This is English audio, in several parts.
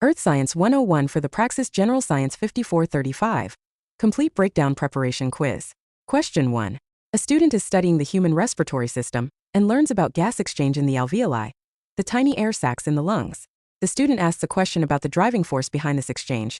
Earth Science 101 for the Praxis General Science 5435. Complete Breakdown Preparation Quiz. Question 1. A student is studying the human respiratory system and learns about gas exchange in the alveoli, the tiny air sacs in the lungs. The student asks a question about the driving force behind this exchange.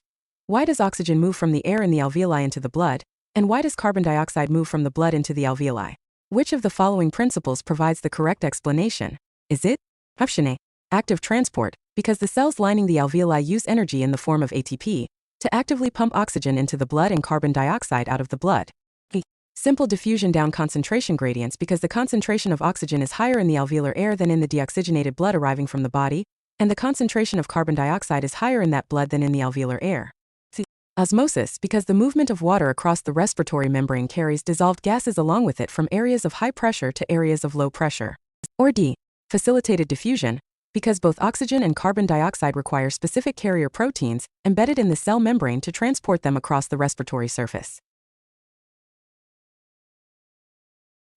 Why does oxygen move from the air in the alveoli into the blood, and why does carbon dioxide move from the blood into the alveoli? Which of the following principles provides the correct explanation? Is it Option A, active transport, because the cells lining the alveoli use energy in the form of ATP to actively pump oxygen into the blood and carbon dioxide out of the blood? B, simple diffusion down concentration gradients, because the concentration of oxygen is higher in the alveolar air than in the deoxygenated blood arriving from the body, and the concentration of carbon dioxide is higher in that blood than in the alveolar air. C, osmosis, because the movement of water across the respiratory membrane carries dissolved gases along with it from areas of high pressure to areas of low pressure. Or D, facilitated diffusion, because both oxygen and carbon dioxide require specific carrier proteins embedded in the cell membrane to transport them across the respiratory surface.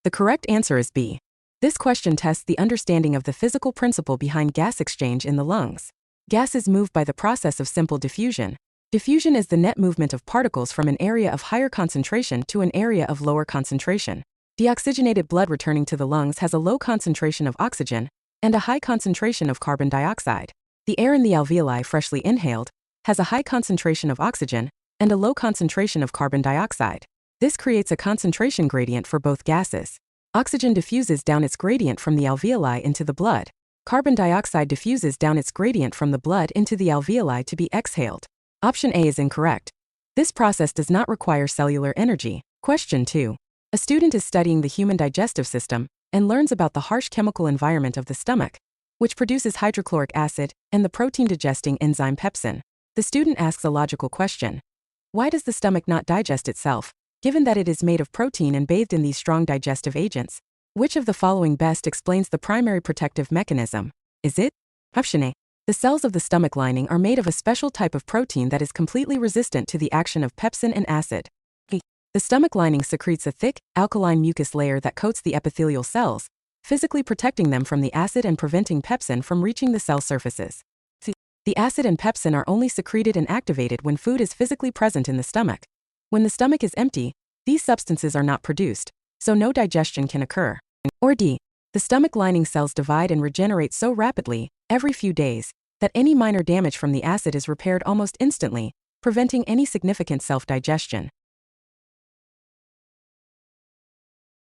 The correct answer is B. This question tests the understanding of the physical principle behind gas exchange in the lungs. Gases move by the process of simple diffusion. Diffusion is the net movement of particles from an area of higher concentration to an area of lower concentration. Deoxygenated blood returning to the lungs has a low concentration of oxygen and a high concentration of carbon dioxide. The air in the alveoli freshly inhaled has a high concentration of oxygen and a low concentration of carbon dioxide. This creates a concentration gradient for both gases. Oxygen diffuses down its gradient from the alveoli into the blood. Carbon dioxide diffuses down its gradient from the blood into the alveoli to be exhaled. Option A is incorrect. This process does not require cellular energy. Question 2. A student is studying the human digestive system and learns about the harsh chemical environment of the stomach, which produces hydrochloric acid and the protein-digesting enzyme pepsin. The student asks a logical question. Why does the stomach not digest itself, given that it is made of protein and bathed in these strong digestive agents? Which of the following best explains the primary protective mechanism? Is it Option A, the cells of the stomach lining are made of a special type of protein that is completely resistant to the action of pepsin and acid? B, the stomach lining secretes a thick, alkaline mucus layer that coats the epithelial cells, physically protecting them from the acid and preventing pepsin from reaching the cell surfaces. C, the acid and pepsin are only secreted and activated when food is physically present in the stomach. When the stomach is empty, these substances are not produced, so no digestion can occur. Or D, the stomach lining cells divide and regenerate so rapidly, every few days, that any minor damage from the acid is repaired almost instantly, preventing any significant self-digestion.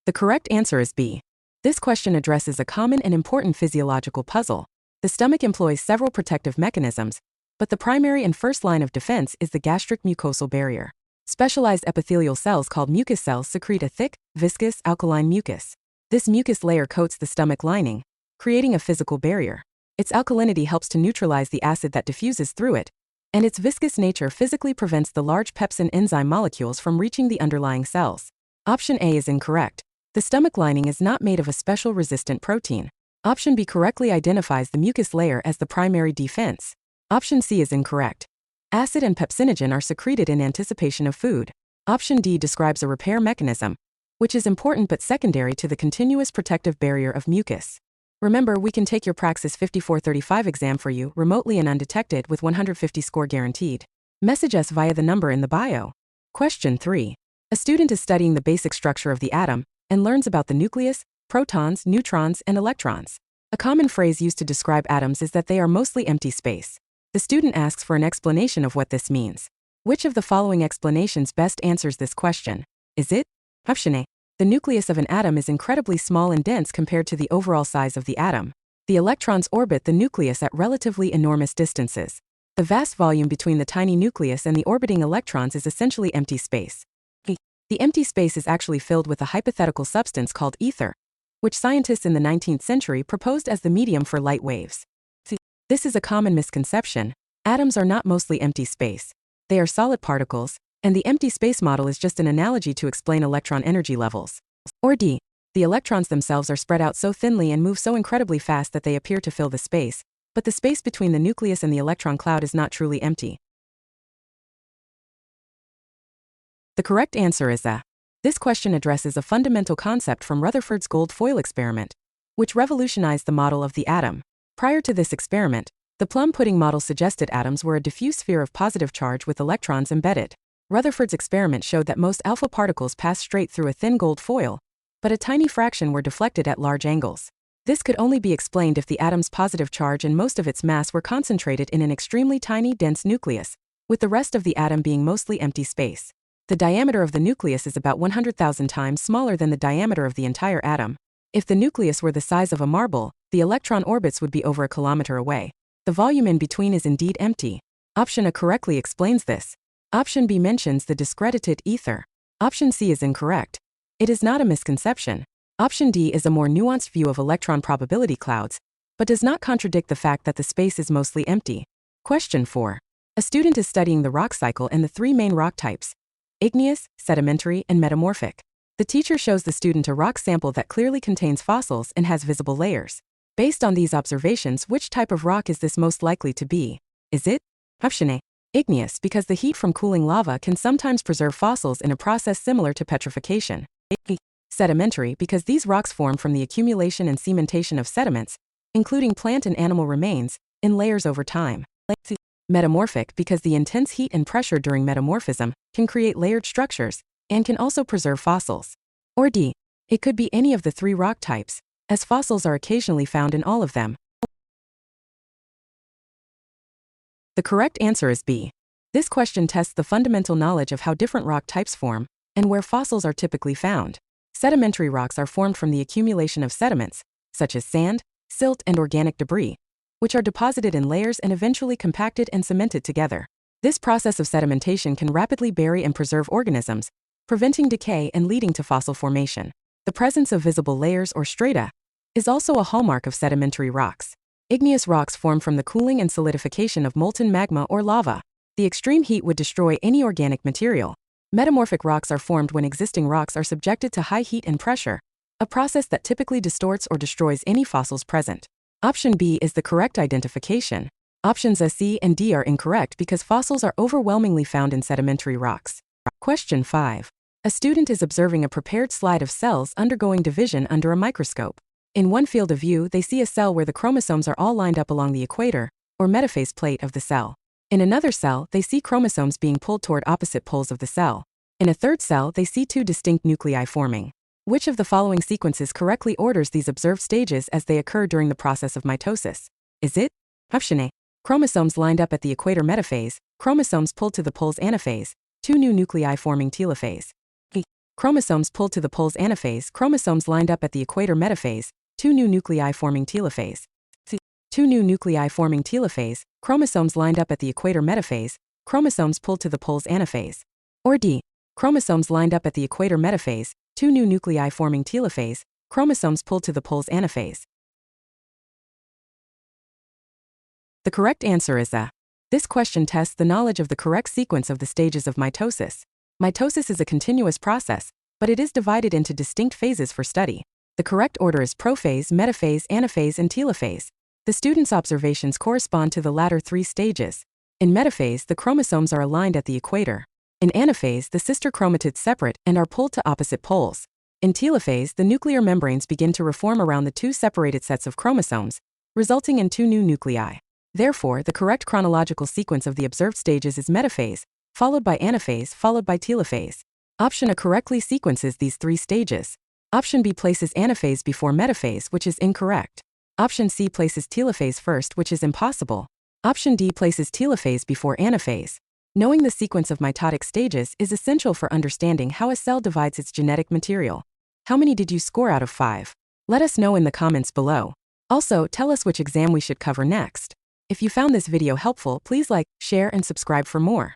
The correct answer is B. This question addresses a common and important physiological puzzle. The stomach employs several protective mechanisms, but the primary and first line of defense is the gastric mucosal barrier. Specialized epithelial cells called mucus cells secrete a thick, viscous, alkaline mucus. This mucus layer coats the stomach lining, creating a physical barrier. Its alkalinity helps to neutralize the acid that diffuses through it, and its viscous nature physically prevents the large pepsin enzyme molecules from reaching the underlying cells. Option A is incorrect. The stomach lining is not made of a special resistant protein. Option B correctly identifies the mucus layer as the primary defense. Option C is incorrect. Acid and pepsinogen are secreted in anticipation of food. Option D describes a repair mechanism, which is important but secondary to the continuous protective barrier of mucus. Remember, we can take your Praxis 5435 exam for you remotely and undetected with 150 score guaranteed. Message us via the number in the bio. Question 3. A student is studying the basic structure of the atom and learns about the nucleus, protons, neutrons, and electrons. A common phrase used to describe atoms is that they are mostly empty space. The student asks for an explanation of what this means. Which of the following explanations best answers this question? Is it Option A, the nucleus of an atom is incredibly small and dense compared to the overall size of the atom. The electrons orbit the nucleus at relatively enormous distances. The vast volume between the tiny nucleus and the orbiting electrons is essentially empty space. B, the empty space is actually filled with a hypothetical substance called ether, which scientists in the 19th century proposed as the medium for light waves. C, this is a common misconception. Atoms are not mostly empty space. They are solid particles, and the empty space model is just an analogy to explain electron energy levels. Or D, the electrons themselves are spread out so thinly and move so incredibly fast that they appear to fill the space, but the space between the nucleus and the electron cloud is not truly empty. The correct answer is A. This question addresses a fundamental concept from Rutherford's gold foil experiment, which revolutionized the model of the atom. Prior to this experiment, The plum-pudding model suggested atoms were a diffuse sphere of positive charge with electrons embedded. Rutherford's experiment showed that most alpha particles passed straight through a thin gold foil, but a tiny fraction were deflected at large angles. This could only be explained if the atom's positive charge and most of its mass were concentrated in an extremely tiny, dense nucleus, with the rest of the atom being mostly empty space. The diameter of the nucleus is about 100,000 times smaller than the diameter of the entire atom. If the nucleus were the size of a marble, the electron orbits would be over a kilometer away. The volume in between is indeed empty. Option A correctly explains this. Option B mentions the discredited ether. Option C is incorrect. It is not a misconception. Option D is a more nuanced view of electron probability clouds, but does not contradict the fact that the space is mostly empty. Question 4. A student is studying the rock cycle and the three main rock types: igneous, sedimentary, and metamorphic. The teacher shows the student a rock sample that clearly contains fossils and has visible layers. Based on these observations, which type of rock is this most likely to be? Is it Option A, igneous, because the heat from cooling lava can sometimes preserve fossils in a process similar to petrification? B, sedimentary, because these rocks form from the accumulation and cementation of sediments, including plant and animal remains, in layers over time. C, metamorphic, because the intense heat and pressure during metamorphism can create layered structures and can also preserve fossils. Or D, it could be any of the three rock types, as fossils are occasionally found in all of them. The correct answer is B. This question tests the fundamental knowledge of how different rock types form and where fossils are typically found. Sedimentary rocks are formed from the accumulation of sediments, such as sand, silt, and organic debris, which are deposited in layers and eventually compacted and cemented together. This process of sedimentation can rapidly bury and preserve organisms, preventing decay and leading to fossil formation. The presence of visible layers or strata is also a hallmark of sedimentary rocks. Igneous rocks form from the cooling and solidification of molten magma or lava. The extreme heat would destroy any organic material. Metamorphic rocks are formed when existing rocks are subjected to high heat and pressure, a process that typically distorts or destroys any fossils present. Option B is the correct identification. Options A, C, and D are incorrect because fossils are overwhelmingly found in sedimentary rocks. Question 5. A student is observing a prepared slide of cells undergoing division under a microscope. In one field of view, they see a cell where the chromosomes are all lined up along the equator, or metaphase plate of the cell. In another cell, they see chromosomes being pulled toward opposite poles of the cell. In a third cell, they see two distinct nuclei forming. Which of the following sequences correctly orders these observed stages as they occur during the process of mitosis? Is it Option A, chromosomes lined up at the equator metaphase, chromosomes pulled to the poles anaphase, two new nuclei forming telophase? B, chromosomes pulled to the poles anaphase, chromosomes lined up at the equator metaphase, two new nuclei forming telophase? C, two new nuclei forming telophase, chromosomes lined up at the equator metaphase, chromosomes pulled to the poles anaphase? Or D, chromosomes lined up at the equator metaphase, two new nuclei forming telophase, chromosomes pulled to the poles anaphase? The correct answer is A. This question tests the knowledge of the correct sequence of the stages of mitosis. Mitosis is a continuous process, but it is divided into distinct phases for study. The correct order is prophase, metaphase, anaphase, and telophase. The student's observations correspond to the latter three stages. In metaphase, the chromosomes are aligned at the equator. In anaphase, the sister chromatids separate and are pulled to opposite poles. In telophase, the nuclear membranes begin to reform around the two separated sets of chromosomes, resulting in two new nuclei. Therefore, the correct chronological sequence of the observed stages is metaphase, followed by anaphase, followed by telophase. Option A correctly sequences these three stages. Option B places anaphase before metaphase, which is incorrect. Option C places telophase first, which is impossible. Option D places telophase before anaphase. Knowing the sequence of mitotic stages is essential for understanding how a cell divides its genetic material. How many did you score out of 5? Let us know in the comments below. Also, tell us which exam we should cover next. If you found this video helpful, please like, share, and subscribe for more.